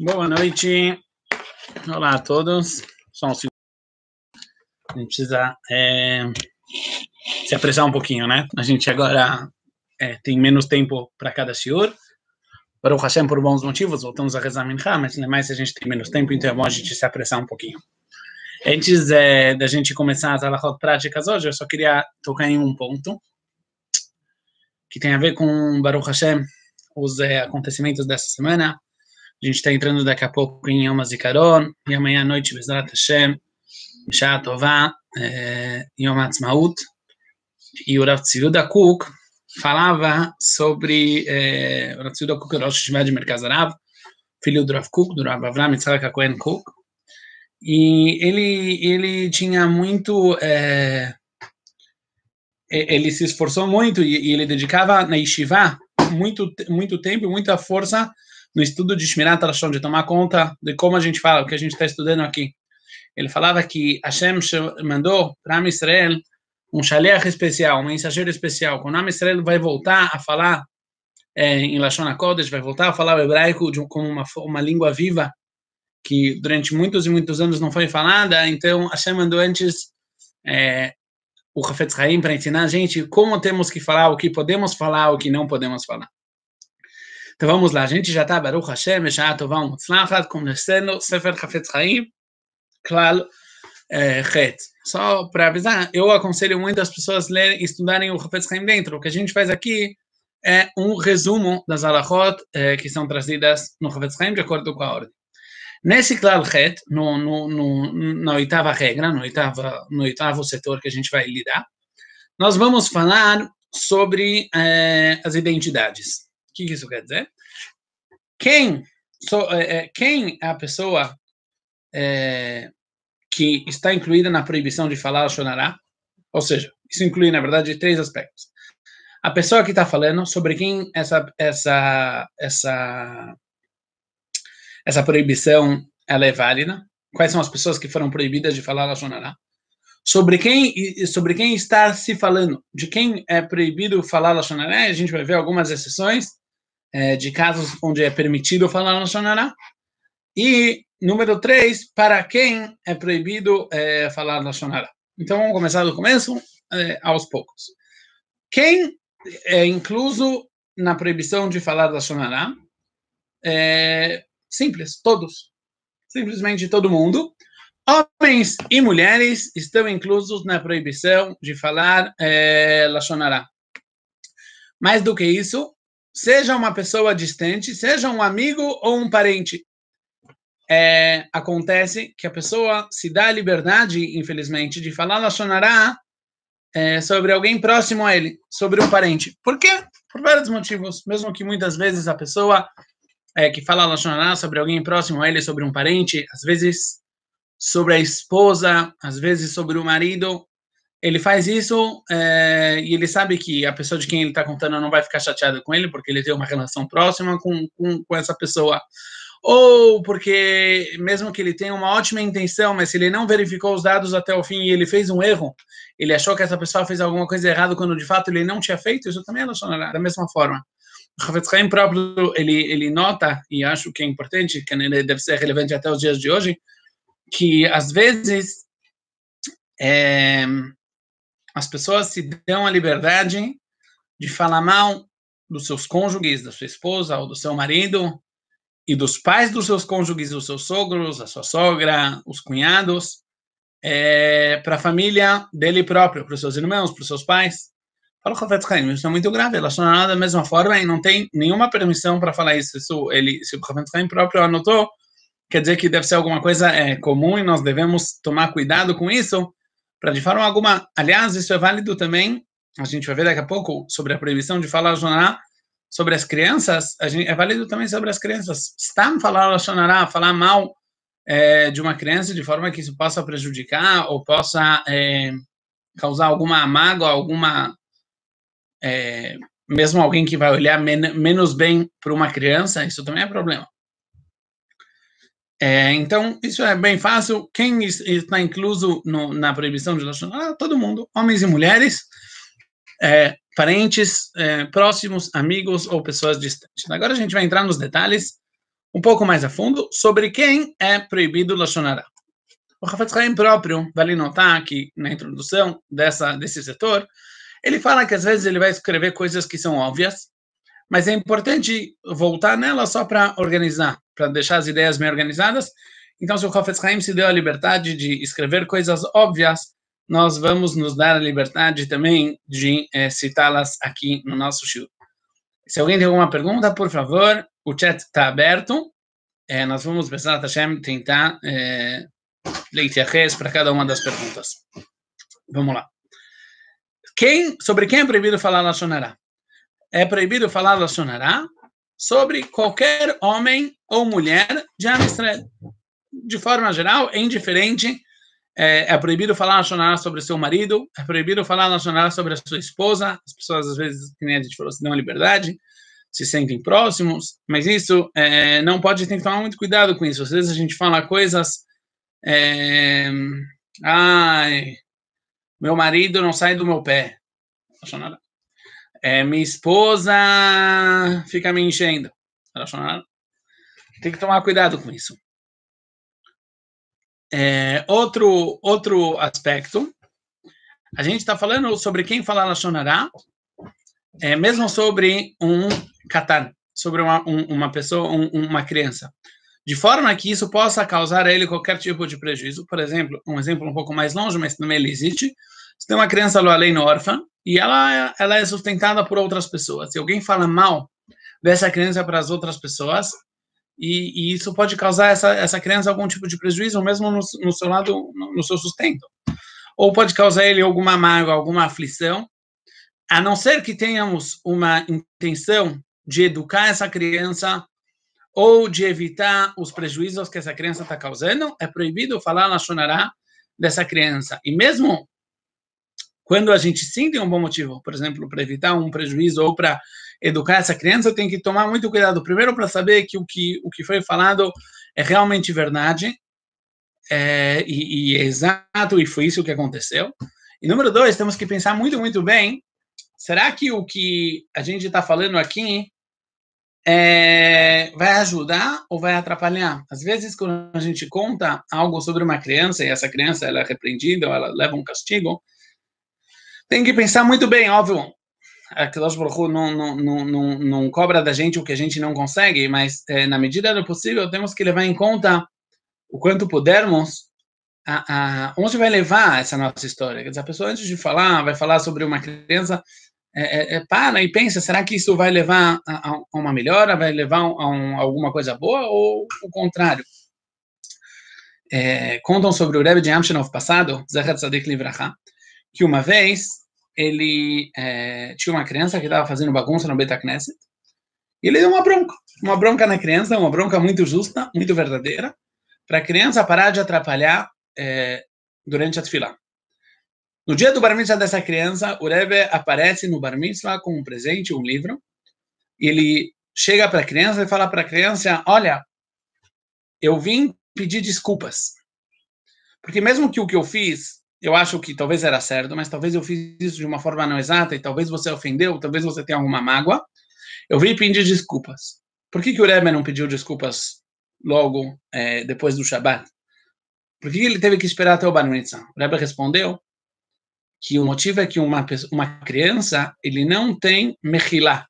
Boa noite. Olá a todos. Só um segundo. A gente precisa se apressar um pouquinho, né? A gente agora tem menos tempo para cada shiur. Baruch Hashem, por bons motivos, voltamos a rezar Minchá, mas mais a gente tem menos tempo, então é bom a gente se apressar um pouquinho. Antes da gente começar as halachot práticas hoje, eu só queria tocar em um ponto que tem a ver com Baruch Hashem, os acontecimentos dessa semana. A gente está entrando daqui a pouco em Yom HaZikaron, e amanhã à noite, Bezrat Hashem, Bishat Tová, Yom HaAtzmaut, e o Rav Tzviuda Kuk falava sobre o Rav Tzviuda Kuk, o Rosh Yeshiva de Merkaz Harav, filho do Rav Kuk, do Rav Avram Yitzhak HaKohen Kuk, e ele tinha muito, ele se esforçou muito, e ele dedicava na Yeshiva muito tempo, muita força, no estudo de Shmirat HaLashon, de tomar conta de como a gente fala, o que a gente está estudando aqui. Ele falava que Hashem mandou para Am Israel um shaliach especial, um mensageiro especial. Quando Am Israel vai voltar a falar em Lashon HaKodesh, vai voltar a falar o hebraico como uma língua viva, que durante muitos e muitos anos não foi falada, então Hashem mandou antes o Hafetz Chaim para ensinar a gente como temos que falar, o que podemos falar, o que não podemos falar. Então vamos lá, a gente já está, Baruch Hashem, B'Sha'ah Tová U'Mutzlachat, começando Sefer Hafetz Chaim, Klal Chet. Só para avisar, eu aconselho muito as pessoas lerem, estudarem o Hafetz Chaim dentro. O que a gente faz aqui é um resumo das halachot que são trazidas no Hafetz Chaim de acordo com a ordem. Nesse Klal Chet, na oitava regra, no oitavo setor que a gente vai lidar, nós vamos falar sobre as identidades. O que isso quer dizer? Quem é a pessoa que está incluída na proibição de falar Lashon Hará? Ou seja, isso inclui, na verdade, três aspectos. A pessoa que está falando, sobre quem essa proibição ela é válida, quais são as pessoas que foram proibidas de falar Lashon Hará, sobre quem está se falando, de quem é proibido falar Lashon Hará, a gente vai ver algumas exceções de casos onde é permitido falar Lashon Hará, e número 3, para quem é proibido falar Lashon Hará. Então vamos começar do começo, aos poucos. Quem é incluso na proibição de falar Lashon Hará? Simples, todos. Simplesmente todo mundo. Homens e mulheres estão inclusos na proibição de falar Lashon Hará. Mais do que isso, seja uma pessoa distante, seja um amigo ou um parente. Acontece que a pessoa se dá a liberdade, infelizmente, de falar Lashon Hará sobre alguém próximo a ele, sobre um parente. Por quê? Por vários motivos. Mesmo que muitas vezes a pessoa que fala Lashon Hará sobre alguém próximo a ele, sobre um parente, às vezes sobre a esposa, às vezes sobre o marido, ele faz isso e ele sabe que a pessoa de quem ele está contando não vai ficar chateada com ele, porque ele tem uma relação próxima com essa pessoa. Ou porque, mesmo que ele tenha uma ótima intenção, mas se ele não verificou os dados até o fim e ele fez um erro, ele achou que essa pessoa fez alguma coisa errada quando de fato ele não tinha feito, isso também é Lashon Hará, da mesma forma. O Hafetz Chaim próprio, ele nota, e acho que é importante, que ele deve ser relevante até os dias de hoje, que às vezes as pessoas se dão a liberdade de falar mal dos seus cônjuges, da sua esposa ou do seu marido, e dos pais dos seus cônjuges, dos seus sogros, a sua sogra, os cunhados, para a família dele próprio, para os seus irmãos, para os seus pais. Fala o Hafetz Chaim, isso é muito grave, Lashon Hará da mesma forma, e não tem nenhuma permissão para falar isso. Se o Hafetz Chaim próprio anotou, quer dizer que deve ser alguma coisa comum, e nós devemos tomar cuidado com isso, para de forma alguma. Aliás, isso é válido também, a gente vai ver daqui a pouco, sobre a proibição de falar Lashon Hará, sobre as crianças, é válido também sobre as crianças. Está falar Lashon Hará, falar mal de uma criança de forma que isso possa prejudicar ou possa causar alguma mágoa, mesmo alguém que vai olhar menos bem para uma criança, isso também é problema. Então, isso é bem fácil. Quem está incluso na proibição de Lashon Hará? Todo mundo, homens e mulheres, parentes próximos, amigos ou pessoas distantes. Agora a gente vai entrar nos detalhes um pouco mais a fundo sobre quem é proibido Lashon Hara. O Hafetz Haim próprio, vale notar que na introdução desse setor, ele fala que às vezes ele vai escrever coisas que são óbvias, mas é importante voltar nela só para organizar, para deixar as ideias bem organizadas. Então, se o Hafetz Haim se deu a liberdade de escrever coisas óbvias, nós vamos nos dar a liberdade também de citá-las aqui no nosso shiur. Se alguém tem alguma pergunta, por favor, o chat está aberto. Nós vamos, Bezrat Hashem, tentar leitiaches para cada uma das perguntas. Vamos lá. Sobre quem é proibido falar Lashon Hara? É proibido falar Lashon Hara sobre qualquer homem ou mulher de Am Yisrael. De forma geral, é indiferente. É proibido falar Lashon Hara sobre seu marido, é proibido falar Lashon Hara sobre a sua esposa. As pessoas, às vezes, que nem a gente falou, se dão a liberdade, se sentem próximos, mas isso não pode, tem que tomar muito cuidado com isso. Às vezes a gente fala coisas, meu marido não sai do meu pé, Lashon Hara. Minha esposa fica me enchendo, Lashon Hara. Tem que tomar cuidado com isso. Outro aspecto, a gente está falando sobre quem fala Lashon Hara, mesmo sobre um katan, sobre uma pessoa, uma criança, de forma que isso possa causar a ele qualquer tipo de prejuízo. Por exemplo, um exemplo um pouco mais longe, mas também ele existe. Você tem uma criança no órfã e ela é sustentada por outras pessoas. Se alguém fala mal dessa criança para as outras pessoas, e isso pode causar essa criança algum tipo de prejuízo, mesmo no seu lado, no seu sustento. Ou pode causar ele alguma mágoa, alguma aflição, a não ser que tenhamos uma intenção de educar essa criança ou de evitar os prejuízos que essa criança está causando, é proibido falar Lashon Hara dessa criança. E mesmo quando a gente sim tem um bom motivo, por exemplo, para evitar um prejuízo ou para educar essa criança, tem que tomar muito cuidado. Primeiro, para saber que o que foi falado é realmente verdade, e é exato, e foi isso que aconteceu. E número 2, temos que pensar muito, muito bem, será que o que a gente está falando aqui vai ajudar ou vai atrapalhar? Às vezes, quando a gente conta algo sobre uma criança, e essa criança ela é repreendida, ou ela leva um castigo, tem que pensar muito bem, óbvio. A Kadosh Baruch Hu não cobra da gente o que a gente não consegue, mas na medida do possível temos que levar em conta o quanto pudermos onde vai levar essa nossa história. Quer dizer, a pessoa antes de falar, vai falar sobre uma criança, para e pensa, será que isso vai levar a uma melhora, vai levar a alguma coisa boa ou o contrário? Contam sobre o Rebbe de Amshinov passado, Zecher Tzadik Livracha, que uma vez ele tinha uma criança que estava fazendo bagunça no Beit HaKnesset, e ele deu uma bronca na criança, uma bronca muito justa, muito verdadeira, para a criança parar de atrapalhar durante a tefilá. No dia do bar mitzvah dessa criança, o Rebbe aparece no bar mitzvah com um presente, um livro, e ele chega para a criança e fala para a criança, olha, eu vim pedir desculpas, porque mesmo que o que eu fiz, eu acho que talvez era certo, mas talvez eu fiz isso de uma forma não exata, e talvez você ofendeu, talvez você tenha alguma mágoa, eu vim pedir desculpas. Por que o Rebbe não pediu desculpas logo depois do Shabbat? Por que ele teve que esperar até o Bar Mitzvah? O Rebbe respondeu que o motivo é que uma criança, ele não tem mechilá,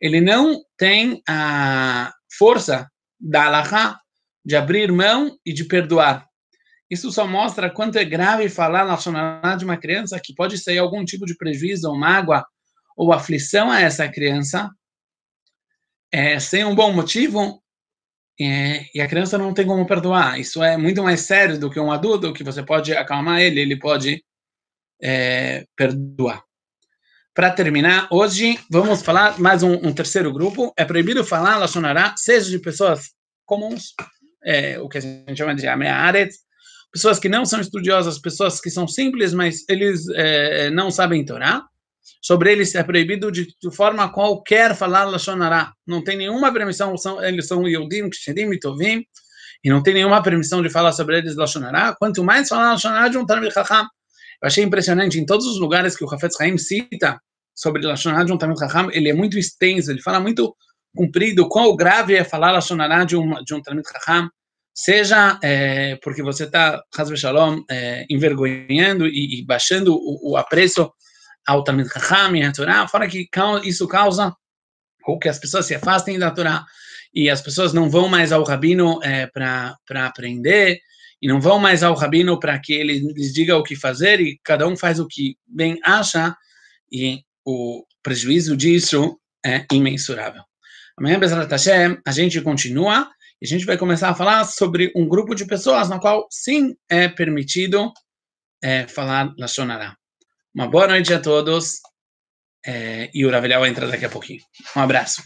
ele não tem a força da halachá de abrir mão e de perdoar. Isso só mostra quanto é grave falar na nacionalidade de uma criança, que pode sair algum tipo de prejuízo ou mágoa ou aflição a essa criança, sem um bom motivo, e a criança não tem como perdoar. Isso é muito mais sério do que um adulto, que você pode acalmar ele pode perdoar. Para terminar, hoje vamos falar mais um terceiro grupo. É proibido falar Lashon Hara, seja de pessoas comuns, o que a gente chama de Amei Haaretz, pessoas que não são estudiosas, pessoas que são simples, mas eles não sabem Torá. Sobre eles é proibido de forma qualquer falar Lashon Hara. Não tem nenhuma permissão, eles são Yehudim, Kshedim e Tovim, e não tem nenhuma permissão de falar sobre eles Lashon Hara. Quanto mais falar Lashon Hara de um Talmid Chacham. Eu achei impressionante, em todos os lugares que o Hafetz Haim cita sobre Lashon Hara de um Talmid Chacham, ele é muito extenso, ele fala muito cumprido, quão grave é falar Lashon Hará de um Talmid Chacham, seja porque você está, Chas v'Shalom, envergonhando e baixando o apreço ao Talmid Chacham e à Torá, fora que isso causa ou que as pessoas se afastem da Torá, e as pessoas não vão mais ao rabino para aprender, e não vão mais ao rabino para que ele lhes diga o que fazer, e cada um faz o que bem acha, e o prejuízo disso é imensurável. Amanhã, Bezrat Hashem, a gente continua, e a gente vai começar a falar sobre um grupo de pessoas no qual sim é permitido falar Lashon Hará. Uma boa noite a todos, e o Rav Eliyahu vai entrar daqui a pouquinho. Um abraço.